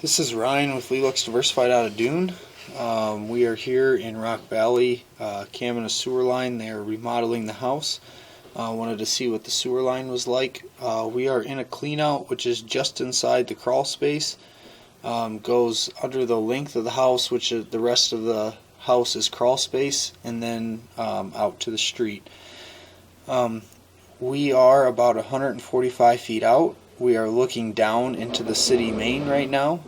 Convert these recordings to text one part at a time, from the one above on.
This is Ryan with Lelux Diversified out of Dune. We are here in Rock Valley, camming a sewer line. They are remodeling the house. Wanted to see what the sewer line was like. We are in a clean out, which is just inside the crawl space. Goes under the length of the house, which is, the rest of the house is crawl space, and then out to the street. We are about 145 feet out. We are looking down into the city main right now.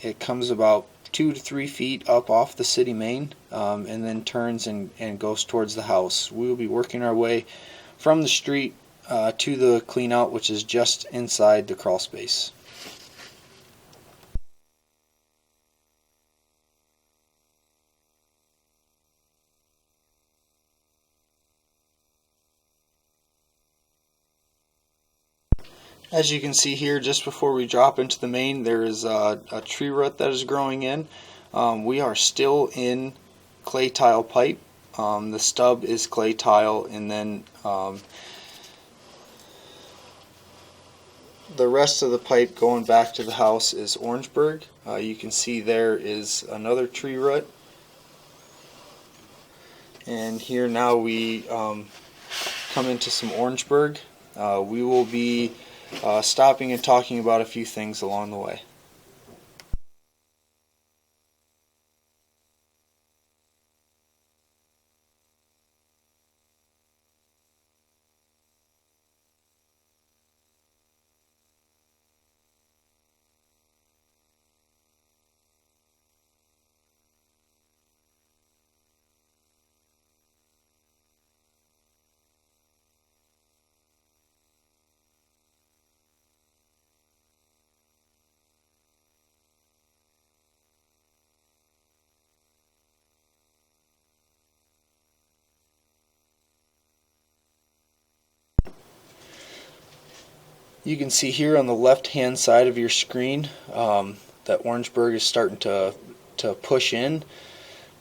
It comes about 2 to 3 feet up off the city main, and then turns and goes towards the house. We will be working our way from the street to the clean out, which is just inside the crawl space. As you can see here, just before we drop into the main, there is a tree root that is growing in. We are still in clay tile pipe. The stub is clay tile, and then the rest of the pipe going back to the house is Orangeburg. You can see there is another tree root. And here now we come into some Orangeburg. We will be stopping and talking about a few things along the way. You can see here on the left hand side of your screen that Orangeburg is starting to push in.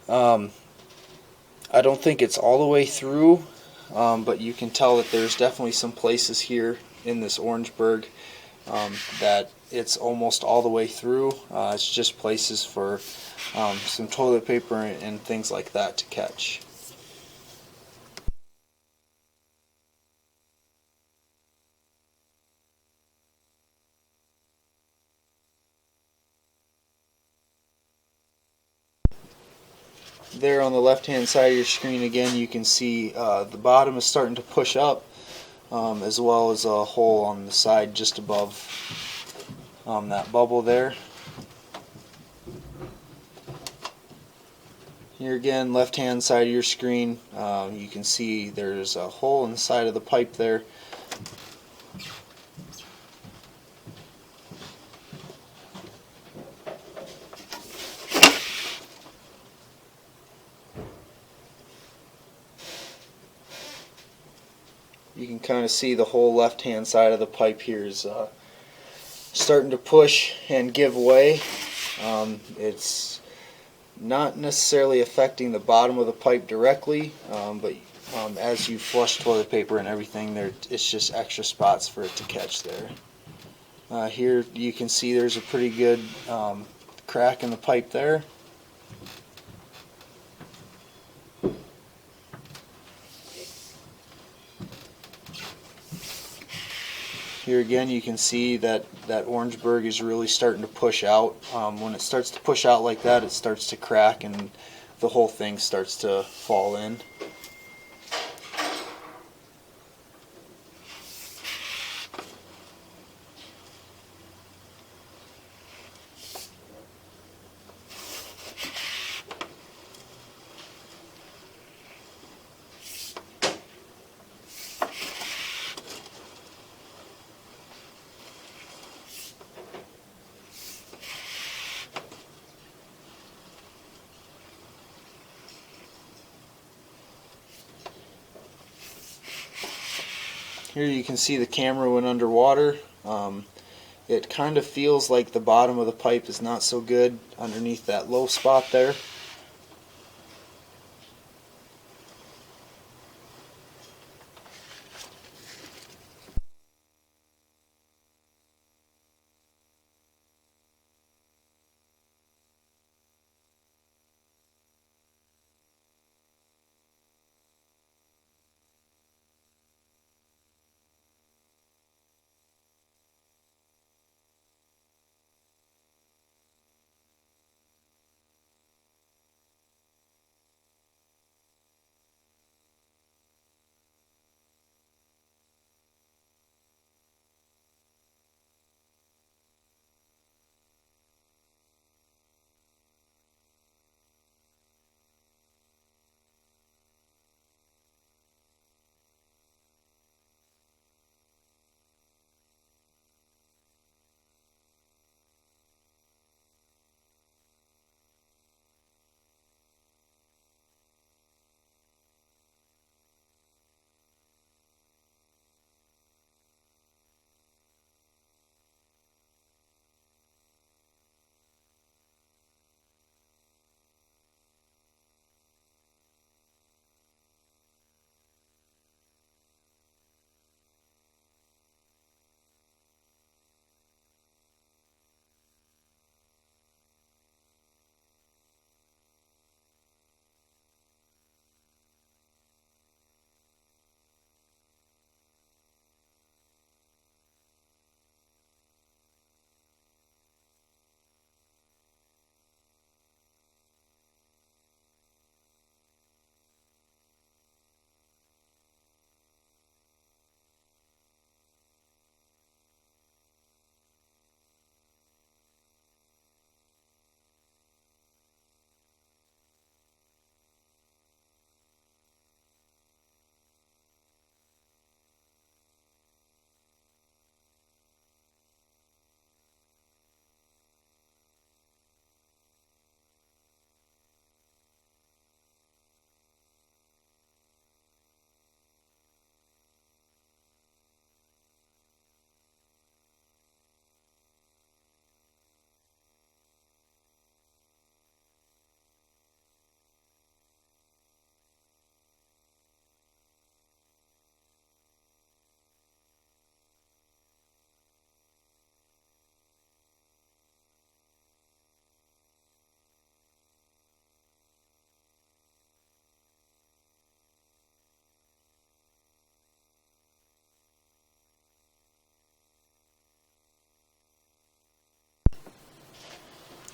I don't think it's all the way through, but you can tell that there's definitely some places here in this Orangeburg that it's almost all the way through. It's just places for some toilet paper and things like that to catch. There on the left hand side of your screen again, you can see the bottom is starting to push up, as well as a hole on the side just above that bubble there. Here again, left hand side of your screen, you can see there's a hole in the side of the pipe there. You can kind of see the whole left hand side of the pipe here is starting to push and give way. It's not necessarily affecting the bottom of the pipe directly, but as you flush toilet paper and everything, it's just extra spots for it to catch there. Here you can see there's a pretty good crack in the pipe there. Here again you can see that Orangeburg is really starting to push out. When it starts to push out like that, it starts to crack and the whole thing starts to fall in. Here you can see the camera went underwater. It kind of feels like the bottom of the pipe is not so good underneath that low spot there.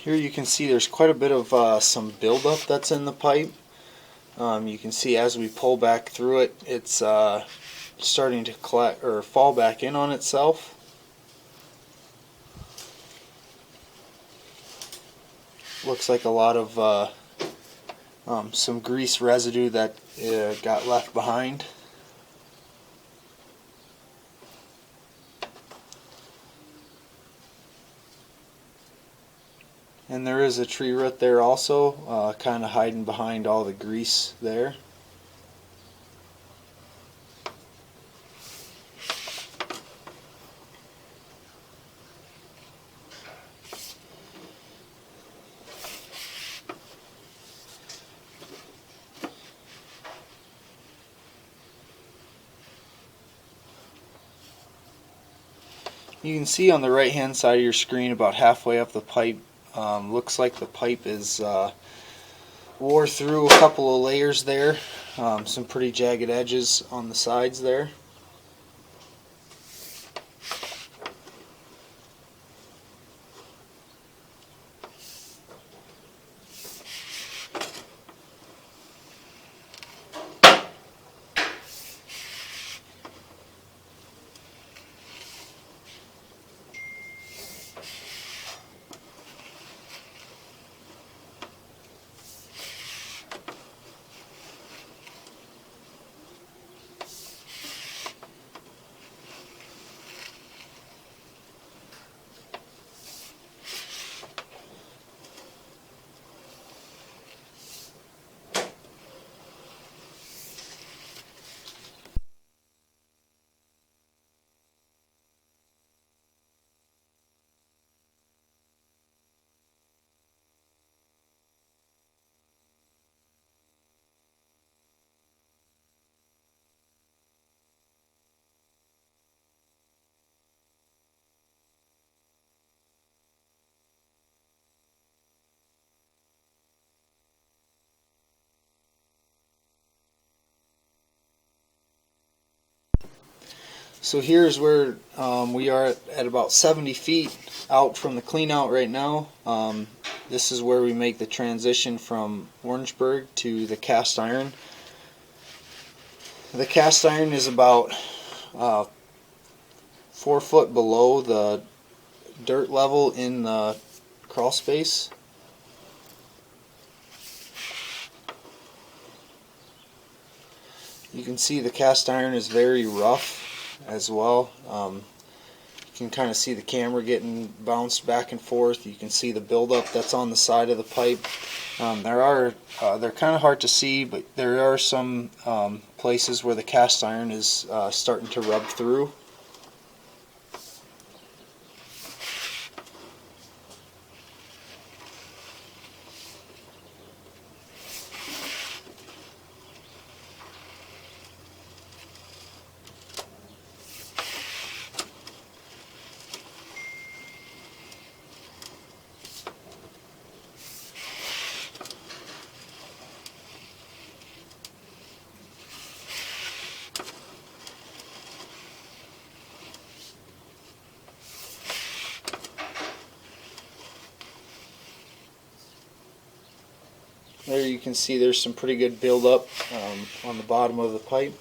Here you can see there's quite a bit of some buildup that's in the pipe. You can see as we pull back through it, it's starting to collect or fall back in on itself. Looks like a lot of some grease residue that got left behind. And there is a tree root there also, kind of hiding behind all the grease there. You can see on the right hand side of your screen about halfway up the pipe, looks like the pipe is wore through a couple of layers there, some pretty jagged edges on the sides there. So here's where we are at about 70 feet out from the clean out right now. This is where we make the transition from Orangeburg to the cast iron. The cast iron is about 4 foot below the dirt level in the crawl space. You can see the cast iron is very rough as well. You can kind of see the camera getting bounced back and forth. You can see the buildup that's on the side of the pipe. They're kind of hard to see, but there are some places where the cast iron is starting to rub through. There you can see there's some pretty good buildup on the bottom of the pipe.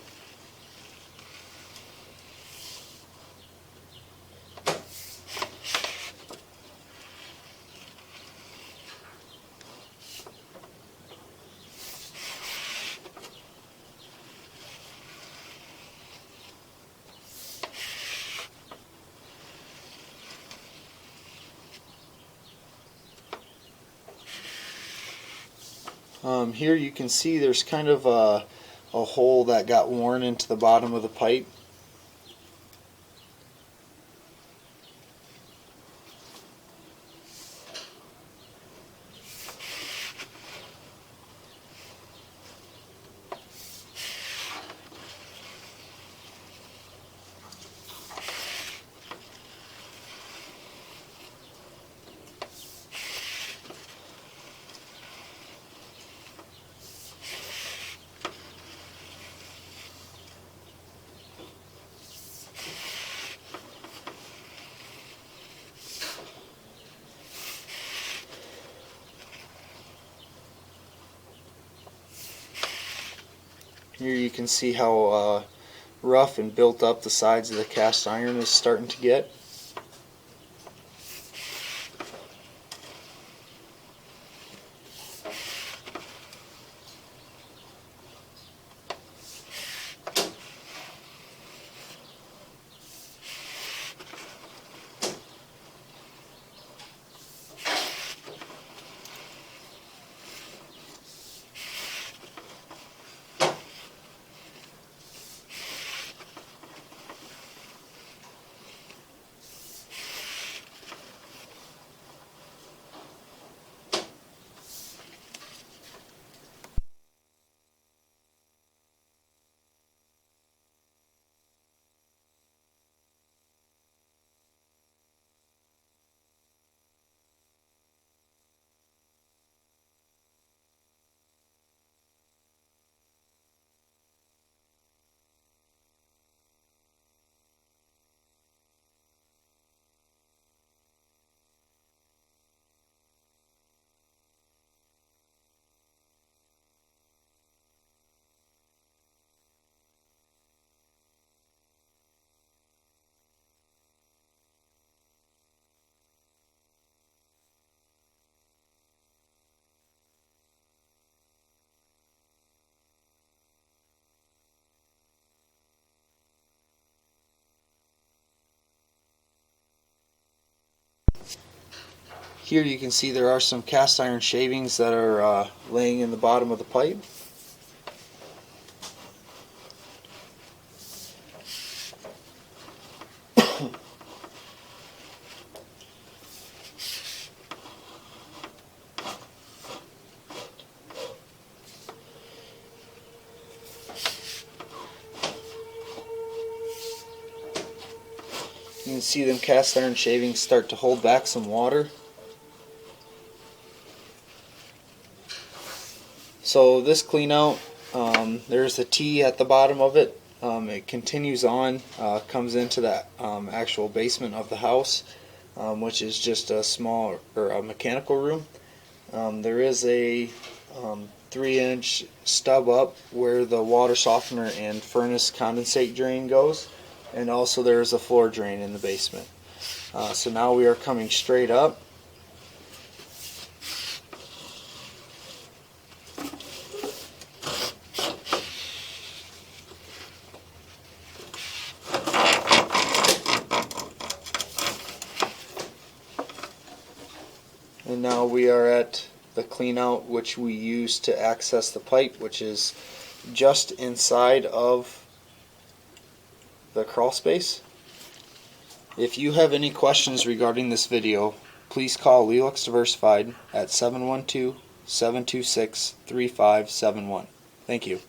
Here you can see there's kind of a hole that got worn into the bottom of the pipe. Here you can see how rough and built up the sides of the cast iron is starting to get. Here you can see there are some cast iron shavings that are laying in the bottom of the pipe. You can see them cast iron shavings start to hold back some water. So this clean out, there's a T at the bottom of it. It continues on, comes into that actual basement of the house, which is just a small or a mechanical room. There is a 3-inch stub up where the water softener and furnace condensate drain goes, and also there is a floor drain in the basement. So now we are coming straight up. And now we are at the clean out which we use to access the pipe, which is just inside of the crawl space. If you have any questions regarding this video, please call Lelux Diversified at 712-726-3571. Thank you.